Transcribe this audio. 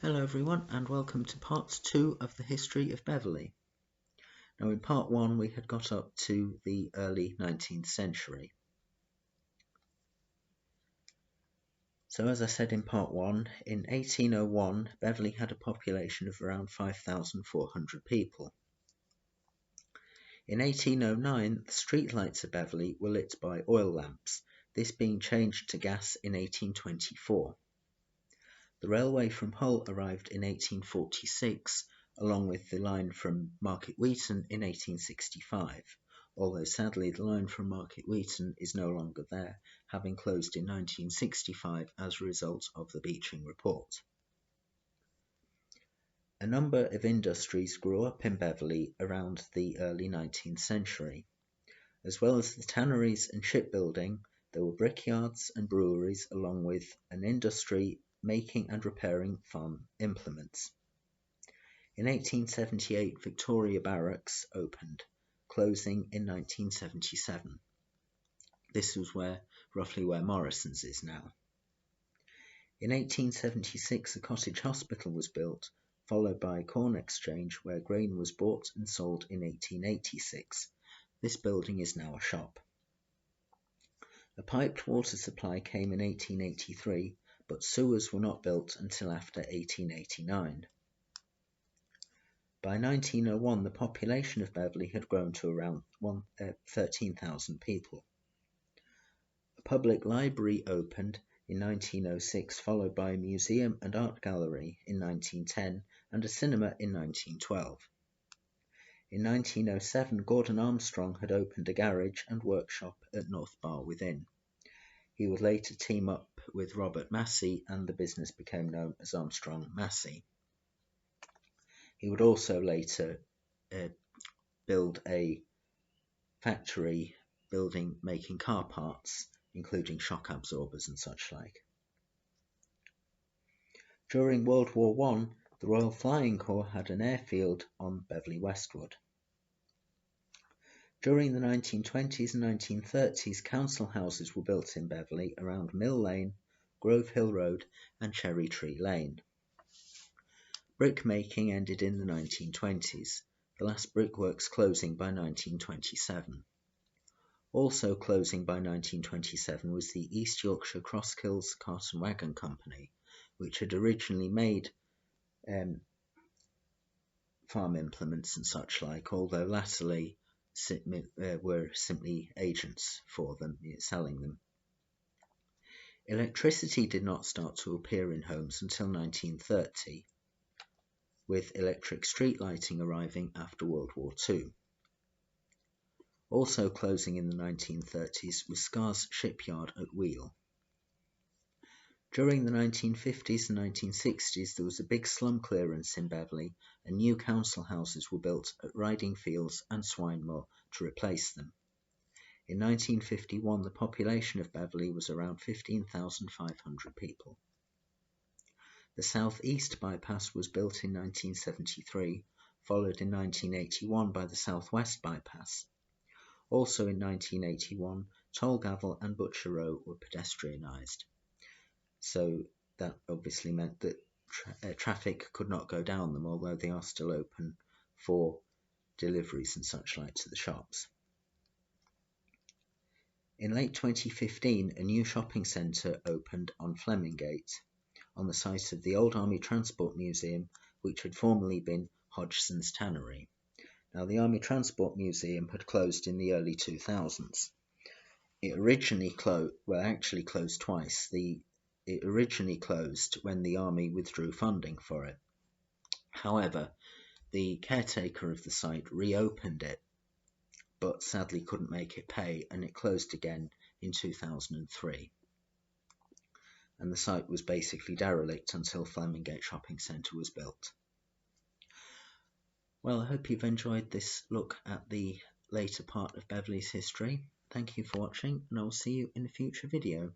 Hello everyone and welcome to part 2 of the history of Beverley. Now in part 1 we had got up to the early 19th century. So as I said in part 1, in 1801 Beverley had a population of around 5,400 people. In 1809 the streetlights of Beverley were lit by oil lamps, this being changed to gas in 1824. The railway from Hull arrived in 1846, along with the line from Market Wheaton in 1865, although sadly the line from Market Wheaton is no longer there, having closed in 1965 as a result of the Beeching Report. A number of industries grew up in Beverley around the early 19th century. As well as the tanneries and shipbuilding, there were brickyards and breweries, along with an industry making and repairing farm implements. In 1878, Victoria Barracks opened, closing in 1977. This was roughly where Morrison's is now. In 1876, a cottage hospital was built, followed by a corn exchange where grain was bought and sold in 1886. This building is now a shop. A piped water supply came in 1883, but sewers were not built until after 1889. By 1901, the population of Beverley had grown to around 13,000 people. A public library opened in 1906, followed by a museum and art gallery in 1910 and a cinema in 1912. In 1907, Gordon Armstrong had opened a garage and workshop at North Barwith Inn. He would later team up with Robert Massey and the business became known as Armstrong Massey. He would also later build a factory making car parts, including shock absorbers and such like. During World War I, the Royal Flying Corps had an airfield on Beverley Westwood. During the 1920s and 1930s, council houses were built in Beverley around Mill Lane, Grove Hill Road and Cherry Tree Lane. Brickmaking ended in the 1920s, the last brickworks closing by 1927. Also closing by 1927 was the East Yorkshire Crosskills Cart and Wagon Company, which had originally made farm implements and such like, although latterly were simply agents for them, selling them. Electricity did not start to appear in homes until 1930, with electric street lighting arriving after World War II. Also closing in the 1930s was Scar's Shipyard at Wheal. During the 1950s and 1960s there was a big slum clearance in Beverley and new council houses were built at Riding Fields and Swinemore to replace them. In 1951 the population of Beverley was around 15,500 people. The South East bypass was built in 1973, followed in 1981 by the South West bypass. Also in 1981, Tolgavel and Butcher Row were pedestrianised. So that obviously meant that traffic could not go down them, although they are still open for deliveries and such like to the shops. In late 2015, a new shopping centre opened on Flemingate, on the site of the old Army Transport Museum, which had formerly been Hodgson's Tannery. Now, the Army Transport Museum had closed in the early 2000s. It originally closed twice. It originally closed when the Army withdrew funding for it. However, the caretaker of the site reopened it, but sadly couldn't make it pay, and it closed again in 2003. And the site was basically derelict until Flemingate Shopping Centre was built. Well, I hope you've enjoyed this look at the later part of Beverley's history. Thank you for watching, and I will see you in a future video.